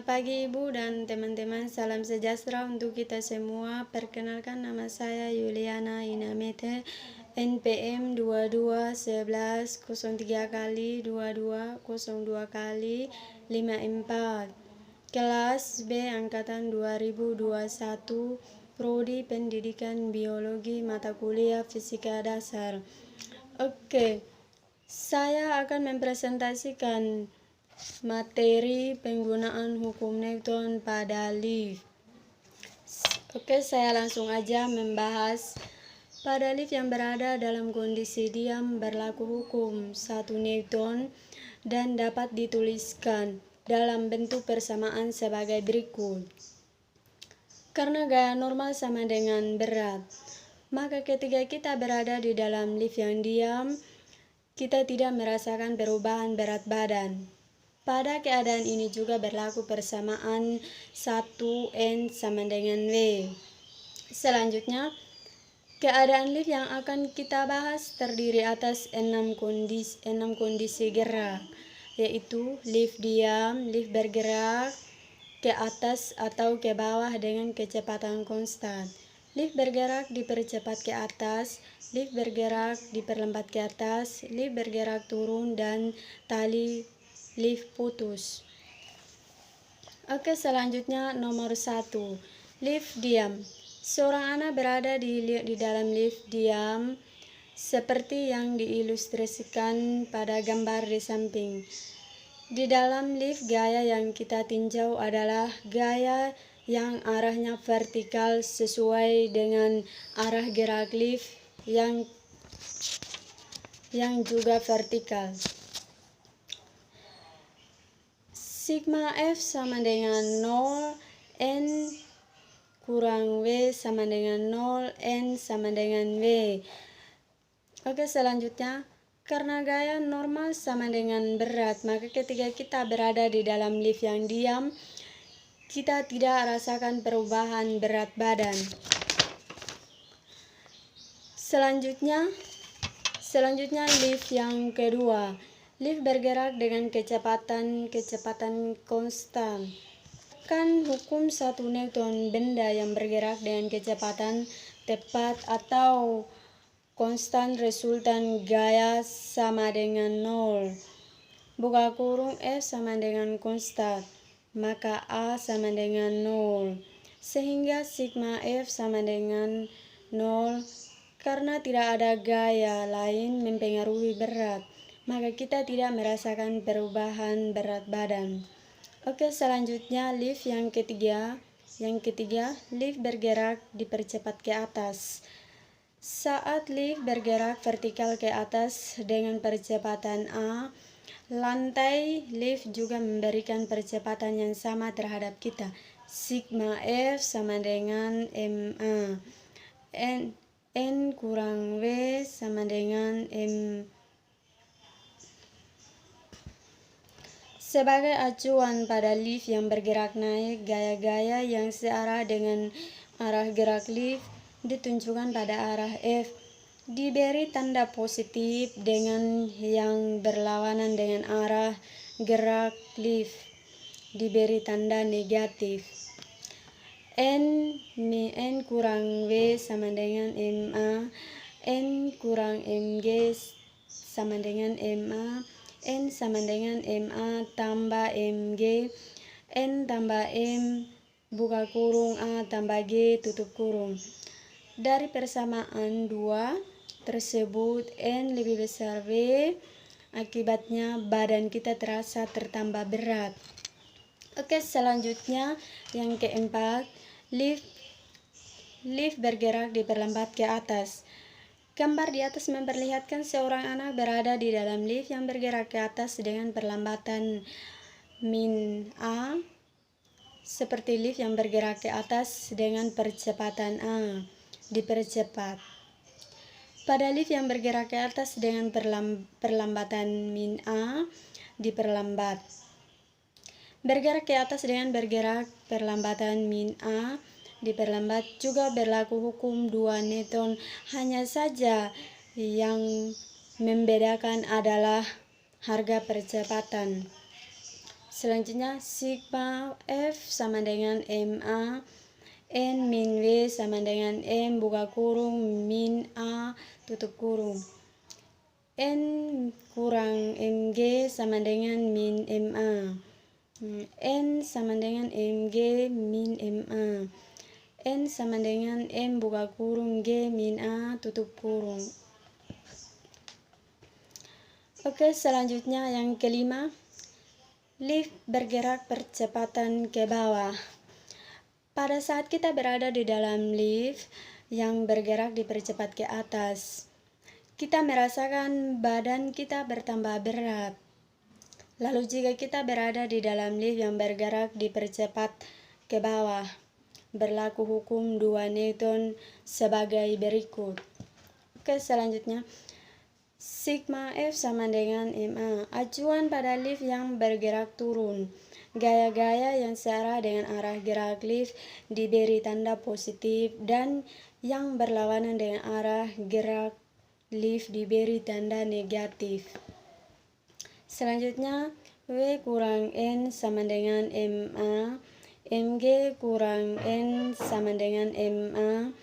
Selamat pagi Ibu dan teman-teman, salam sejahtera untuk kita semua. Perkenalkan, nama saya Yuliana Inamete, NPM 221103 kali 2202 kali 54, kelas B angkatan 2021, Prodi Pendidikan Biologi, mata kuliah Fisika Dasar. Oke, saya akan mempresentasikan materi penggunaan hukum Newton pada lift. Oke, saya langsung aja membahas. Pada lift yang berada dalam kondisi diam berlaku hukum 1 Newton dan dapat dituliskan dalam bentuk persamaan sebagai berikut. Karena gaya normal sama dengan berat, maka ketika kita berada di dalam lift yang diam, kita tidak merasakan perubahan berat badan. Pada keadaan ini juga berlaku persamaan 1N sama dengan W. Selanjutnya, keadaan lift yang akan kita bahas terdiri atas 6 kondisi gerak, yaitu lift diam, lift bergerak ke atas atau ke bawah dengan kecepatan konstan, lift bergerak dipercepat ke atas, lift bergerak diperlambat ke atas, lift bergerak turun, dan tali lift putus. Oke, selanjutnya nomor 1, lift diam. Seorang anak berada di dalam lift diam seperti yang diilustrasikan pada gambar di samping. Di dalam lift, gaya yang kita tinjau adalah gaya yang arahnya vertikal sesuai dengan arah gerak lift yang juga vertikal. Sigma F sama dengan 0, N kurang W sama dengan 0, N sama dengan W. Oke, selanjutnya, karena gaya normal sama dengan berat, maka ketika kita berada di dalam lift yang diam, kita tidak rasakan perubahan berat badan. Selanjutnya lift yang kedua. Lift bergerak dengan kecepatan konstan. Kan hukum 1 Newton, benda yang bergerak dengan kecepatan tepat atau konstan resultan gaya sama dengan 0. Buka kurung, F sama dengan konstan, maka A sama dengan 0. Sehingga sigma F sama dengan 0. Karena tidak ada gaya lain mempengaruhi berat, maka kita tidak merasakan perubahan berat badan. Oke, selanjutnya lift yang ketiga, lift bergerak dipercepat ke atas. Saat lift bergerak vertikal ke atas dengan percepatan A, lantai lift juga memberikan percepatan yang sama terhadap kita. Sigma F sama dengan MA. N kurang W sama dengan M. Sebagai acuan pada lift yang bergerak naik, gaya-gaya yang searah dengan arah gerak lift ditunjukkan pada arah F. Diberi tanda positif dengan yang berlawanan dengan arah gerak lift diberi tanda negatif. N kurang W sama dengan MA, N kurang MG sama dengan MA, N sama dengan MA tambah MG, N tambah M, buka kurung, A tambah G, tutup kurung. Dari persamaan 2 tersebut, N lebih besar W, akibatnya badan kita terasa tertambah berat. Oke, selanjutnya yang keempat, lift bergerak diperlambat ke atas. Gambar di atas memperlihatkan seorang anak berada di dalam lift yang bergerak ke atas dengan perlambatan min A, seperti lift yang bergerak ke atas dengan percepatan A, dipercepat. Pada lift yang bergerak ke atas dengan perlambatan min A, diperlambat. Bergerak ke atas dengan perlambatan min A, diperlambat, juga berlaku hukum 2 Newton. Hanya saja yang membedakan adalah harga percepatan. Selanjutnya sigma F sama dengan MA N min W sama dengan M buka kurung min A tutup kurung. N kurang MG sama dengan min MA. N sama dengan MG min MA. N sama dengan M buka kurung G min A tutup kurung. Oke, selanjutnya yang kelima. Lift bergerak percepatan ke bawah. Pada saat kita berada di dalam lift yang bergerak dipercepat ke atas, kita merasakan badan kita bertambah berat. Lalu jika kita berada di dalam lift yang bergerak dipercepat ke bawah, berlaku hukum 2 Newton sebagai berikut. Oke, selanjutnya. Sigma F sama dengan MA. Acuan pada lift yang bergerak turun. Gaya-gaya yang searah dengan arah gerak lift diberi tanda positif dan yang berlawanan dengan arah gerak lift diberi tanda negatif. Selanjutnya, W kurang N sama dengan MA. MG kurang N sama dengan MA.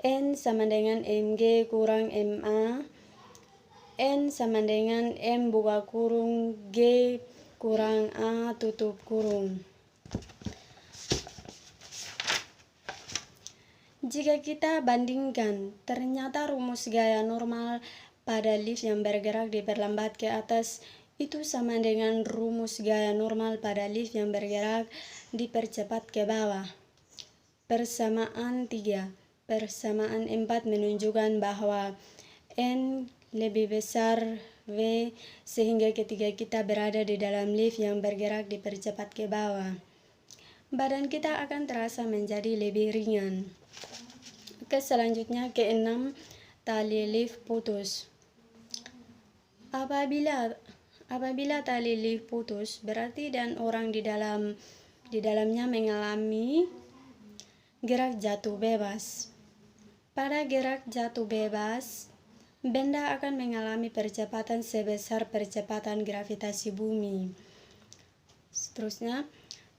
N sama dengan MG kurang MA. N sama dengan M buka kurung G kurang A tutup kurung. Jika kita bandingkan, ternyata rumus gaya normal pada lift yang bergerak diperlambat ke atas itu sama dengan rumus gaya normal pada lift yang bergerak dipercepat ke bawah. Persamaan 3. Persamaan 4 menunjukkan bahwa N lebih besar W sehingga ketika kita berada di dalam lift yang bergerak dipercepat ke bawah, badan kita akan terasa menjadi lebih ringan. Oke, selanjutnya ke-6, tali lift putus. Apabila tali lift putus, berarti dan orang di dalamnya mengalami gerak jatuh bebas. Pada gerak jatuh bebas, benda akan mengalami percepatan sebesar percepatan gravitasi bumi. Seterusnya,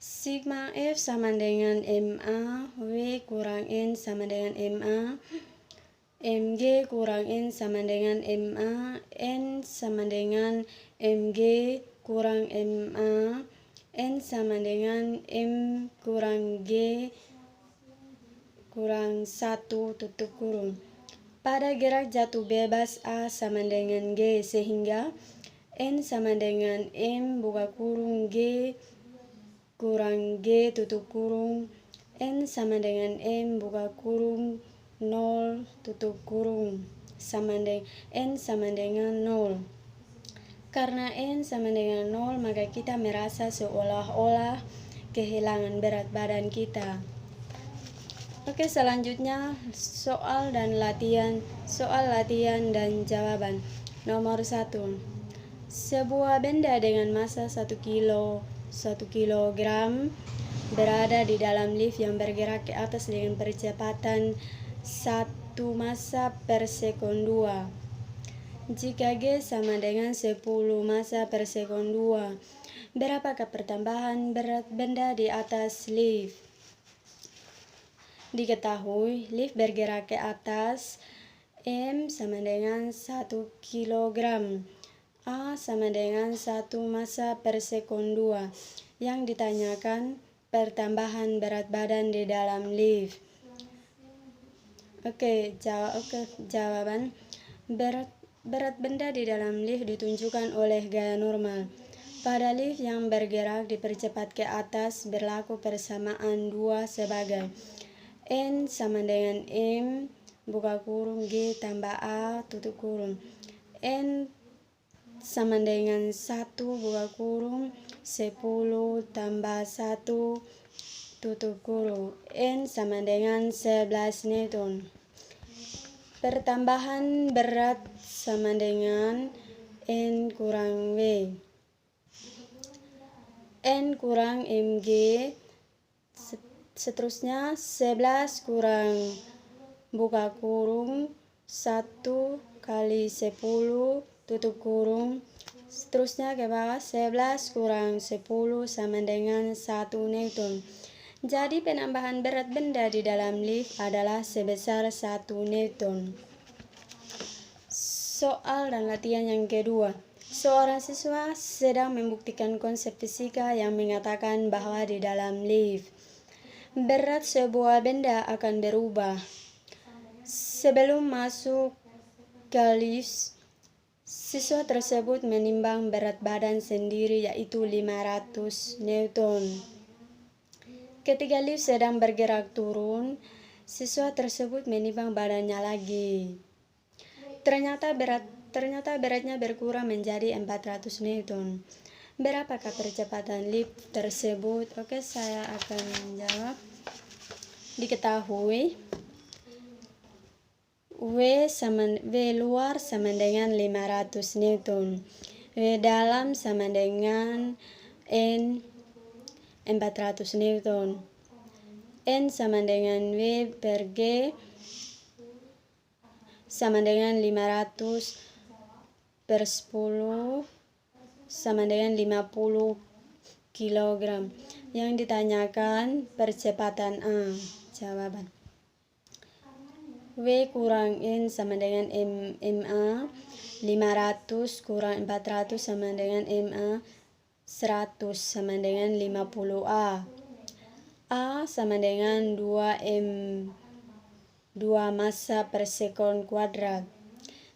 sigma F sama dengan MA, W kurang N sama dengan MA, MG kurang N sama dengan MA, N sama dengan MG kurang MA, N sama dengan M kurang G kurang 1 tutup kurung. Pada gerak jatuh bebas A sama dengan G sehingga N sama dengan M buka kurung G kurang G tutup kurung. N sama dengan M buka kurung 0 tutup kurung sama dengan N sama dengan 0. Karena N sama dengan 0 maka kita merasa seolah-olah kehilangan berat badan kita. Oke, selanjutnya soal latihan dan jawaban. Nomor 1. Sebuah benda dengan massa 1 kilogram berada di dalam lift yang bergerak ke atas dengan percepatan 1 massa per sekon 2. Jika G sama dengan 10 massa per sekon 2, berapakah pertambahan berat benda di atas lift? Diketahui lift bergerak ke atas, M sama dengan 1 kilogram, A sama dengan 1 massa per sekon 2. Yang ditanyakan pertambahan berat badan di dalam lift. Jawaban. Berat benda di dalam lift ditunjukkan oleh gaya normal. Pada lift yang bergerak dipercepat ke atas berlaku persamaan 2 sebagai N sama dengan M buka kurung G tambah A tutup kurung. N sama dengan 1 buka kurung 10 tambah 1 tutup kurung. N sama dengan 11 Newton. Pertambahan berat sama dengan N kurang W. N kurang MG. Seterusnya 11 kurang buka kurung 1 kali 10 tutup kurung Seterusnya ke bawah, 11 kurang 10 sama dengan 1 Newton. Jadi penambahan berat benda di dalam lift adalah sebesar 1 Newton. Soal dan latihan yang kedua. Seorang siswa sedang membuktikan konsep fisika yang mengatakan bahwa di dalam lift, berat sebuah benda akan berubah. Sebelum masuk ke lift, siswa tersebut menimbang berat badan sendiri yaitu 500 Newton. Ketika lift sedang bergerak turun, siswa tersebut menimbang badannya lagi. Ternyata beratnya berkurang menjadi 400 Newton. Berapakah percepatan lift tersebut? Oke, saya akan menjawab. Diketahui W luar sama dengan 500 Newton. W dalam sama dengan N 400 Newton. N sama dengan W per G sama dengan 500 per 10 sama dengan 50 kg. Yang ditanyakan percepatan A. Jawaban. W kurang N sama dengan MA. 500 kurang 400 sama dengan MA. 100 sama dengan 50A. A sama dengan 2 massa per sekon kuadrat.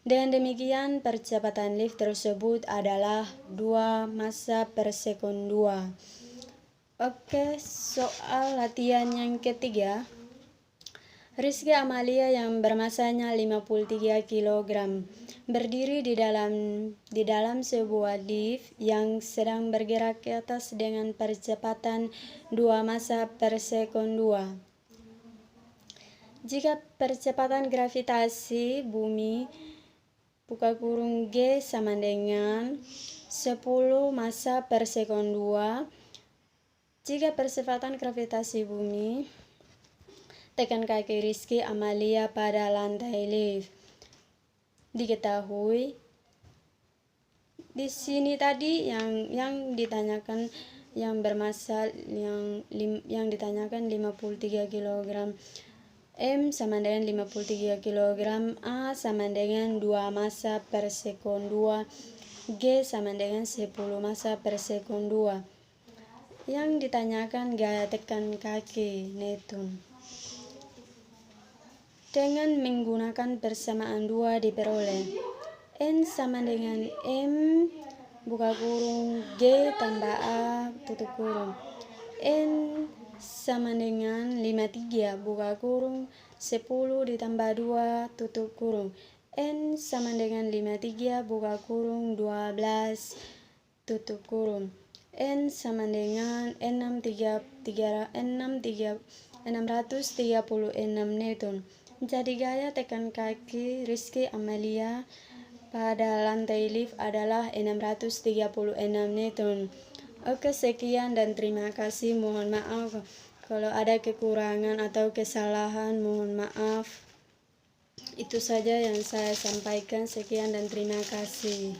Dengan demikian percepatan lift tersebut adalah 2 massa per sekon 2. Oke, soal latihan yang ketiga. Rizky Amalia yang bermasanya 53 kg berdiri di dalam sebuah lift yang sedang bergerak ke atas dengan percepatan 2 massa per sekon 2. Jika percepatan gravitasi bumi buka kurung G sama dengan 10 massa per sekon 2, jika percepatan gravitasi bumi, tekan kaki Rizky Amalia pada lantai lift. Diketahui di sini tadi yang ditanyakan yang bermassa yang ditanyakan 53 kg. M sama dengan 53 kg, A sama dengan 2 massa per sekon 2, G sama dengan 10 massa per sekon 2. Yang ditanyakan gaya tekan kaki Newton. Dengan menggunakan persamaan 2 diperoleh N sama dengan M buka kurung G tambah A tutup kurung. N sama dengan 53 buka kurung 10 ditambah 2 tutup kurung. N sama dengan 53 buka kurung 12 tutup kurung. N sama dengan 636 Newton. Jadi gaya tekan kaki Rizky Amalia pada lantai lift adalah 636 Newton. Oke, sekian dan terima kasih. Mohon maaf kalau ada kekurangan atau kesalahan, mohon maaf. Itu saja yang saya sampaikan. Sekian dan terima kasih.